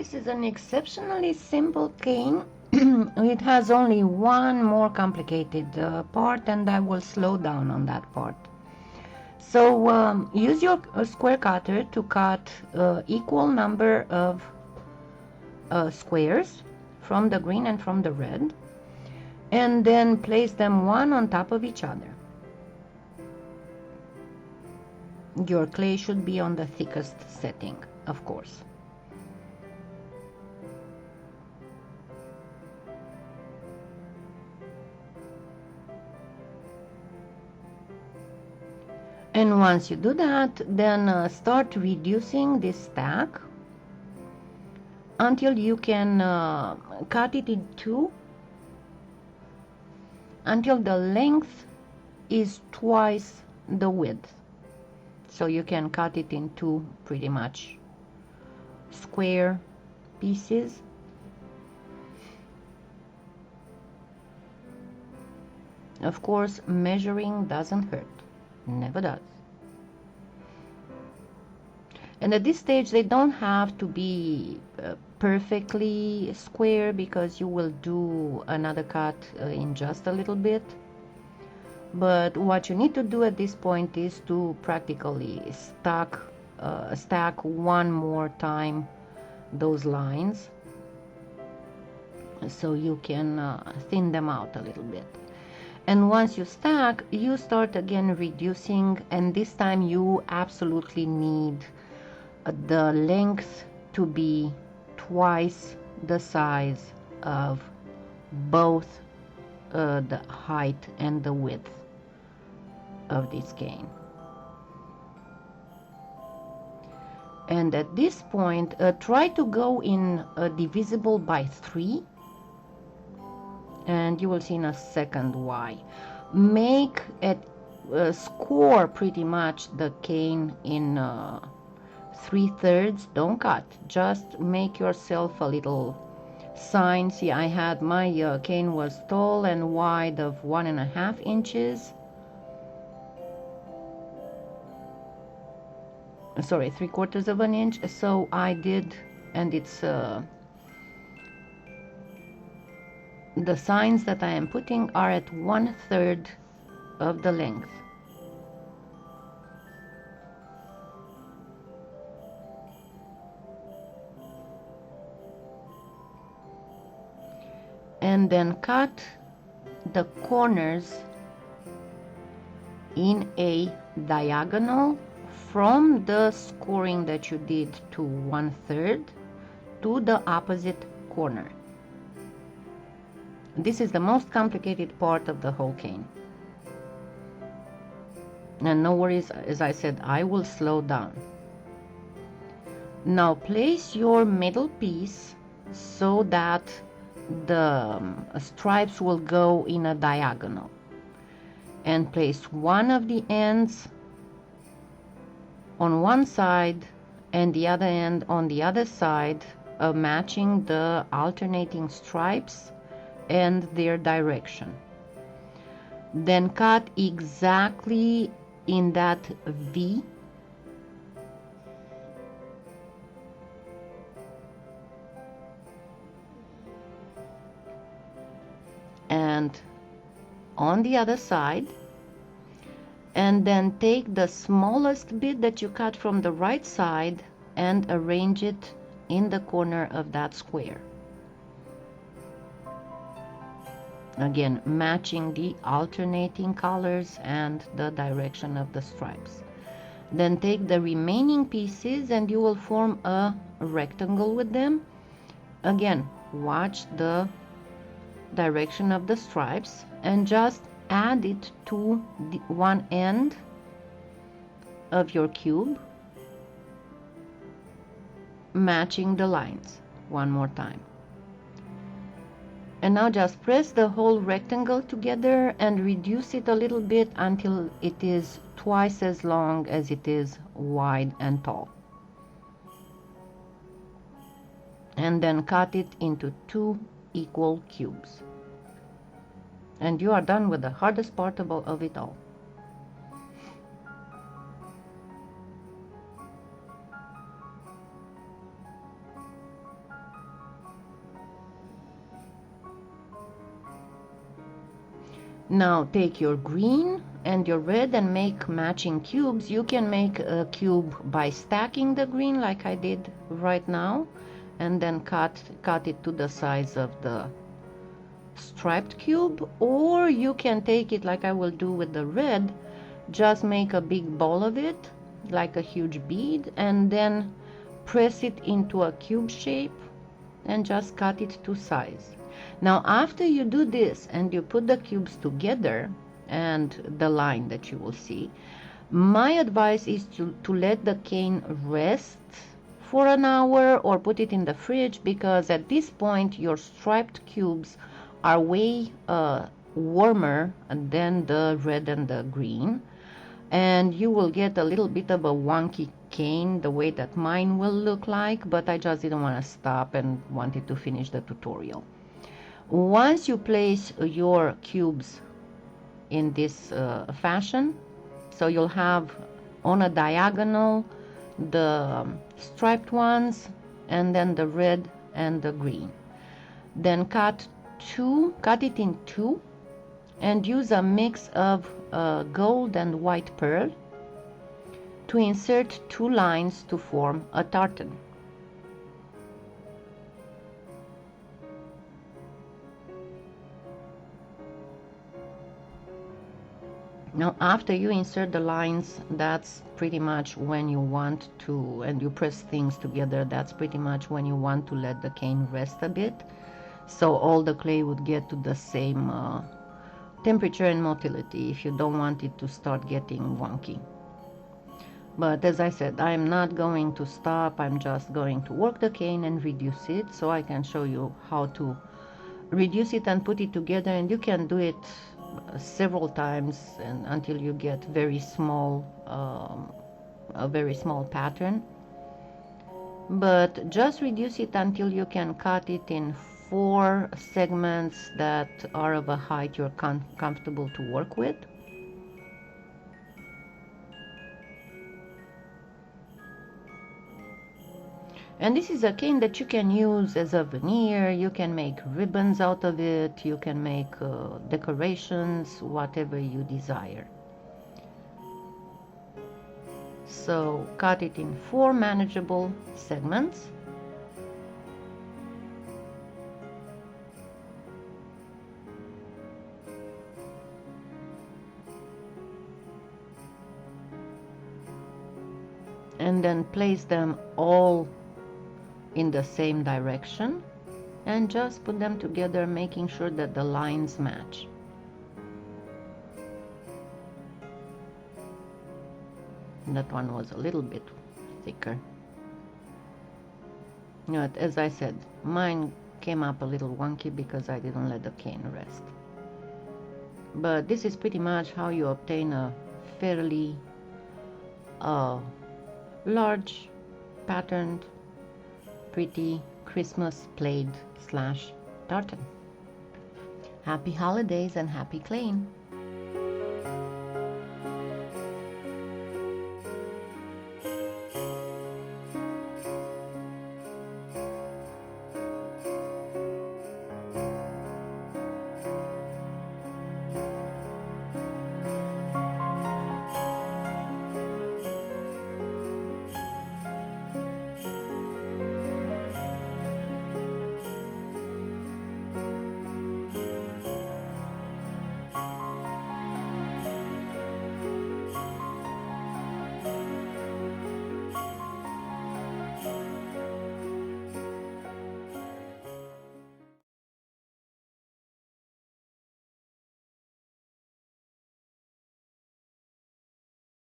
this is an exceptionally simple cane. It has only one more complicated part, and I will slow down on that part. So use your square cutter to cut equal number of squares from the green and from the red, and then place them one on top of each other. Your clay should be on the thickest setting, of course. And once you do that, then start reducing this stack until you can cut it in two, until the length is twice the width. So you can cut it in two pretty much square pieces. Of course, measuring doesn't hurt. Never does. And at this stage they don't have to be perfectly square, because you will do another cut in just a little bit. But what you need to do at this point is to practically stack one more time those lines, so you can thin them out a little bit. And once you stack, you start again reducing, and this time you absolutely need the length to be twice the size of both the height and the width of this cane. And at this point, try to go in divisible by 3, and you will see in a second why. Make it score pretty much the cane in 3/3. Don't cut, just make yourself a little sign. See, I had my cane was tall and wide of 1.5 inches. Sorry, 3/4 of an inch. So I did, and it's the signs that I am putting are at 1/3 of the length. And then cut the corners in a diagonal from the scoring that you did to 1/3 to the opposite corner. This is the most complicated part of the whole cane. And no worries, as I said, I will slow down. Now place your middle piece so that the stripes will go in a diagonal, and place one of the ends on one side and the other end on the other side, matching the alternating stripes and their direction. Then cut exactly in that V, and on the other side, and then take the smallest bit that you cut from the right side and arrange it in the corner of that square. Again, matching the alternating colors and the direction of the stripes. Then take the remaining pieces and you will form a rectangle with them. Again, watch the direction of the stripes and just add it to the one end of your cube, matching the lines one more time. And now just press the whole rectangle together and reduce it a little bit until it is twice as long as it is wide and tall. And then cut it into 2 equal cubes. And you are done with the hardest part of it all. Now take your green and your red and make matching cubes. You can make a cube by stacking the green like I did right now, and then cut it to the size of the striped cube, or you can take it like I will do with the red, just make a big ball of it like a huge bead, and then press it into a cube shape and just cut it to size. Now after you do this and you put the cubes together and the line that you will see, my advice is to let the cane rest for an hour or put it in the fridge, because at this point your striped cubes are way warmer than the red and the green, and you will get a little bit of a wonky cane the way that mine will look like, but I just didn't want to stop and wanted to finish the tutorial. Once you place your cubes in this fashion, so you'll have on a diagonal the striped ones and then the red and the green, then cut it in two and use a mix of gold and white pearl to insert two lines to form a tartan. Now after you insert the lines, that's pretty much when you want to, and you press things together, that's pretty much when you want to let the cane rest a bit, so all the clay would get to the same temperature and motility if you don't want it to start getting wonky. But as I said, I'm not going to stop, I'm just going to work the cane and reduce it, so I can show you how to reduce it and put it together, and you can do it several times and until you get very small, a very small pattern. But just reduce it until you can cut it in 4 segments that are of a height you're comfortable to work with. And this is a cane that you can use as a veneer, you can make ribbons out of it, you can make decorations, whatever you desire. So cut it in 4 manageable segments. And then place them all in the same direction and just put them together, making sure that the lines match. That one was a little bit thicker. But as I said, mine came up a little wonky because I didn't let the cane rest. But this is pretty much how you obtain a fairly large patterned pretty Christmas plaid / tartan. Happy holidays and happy claying!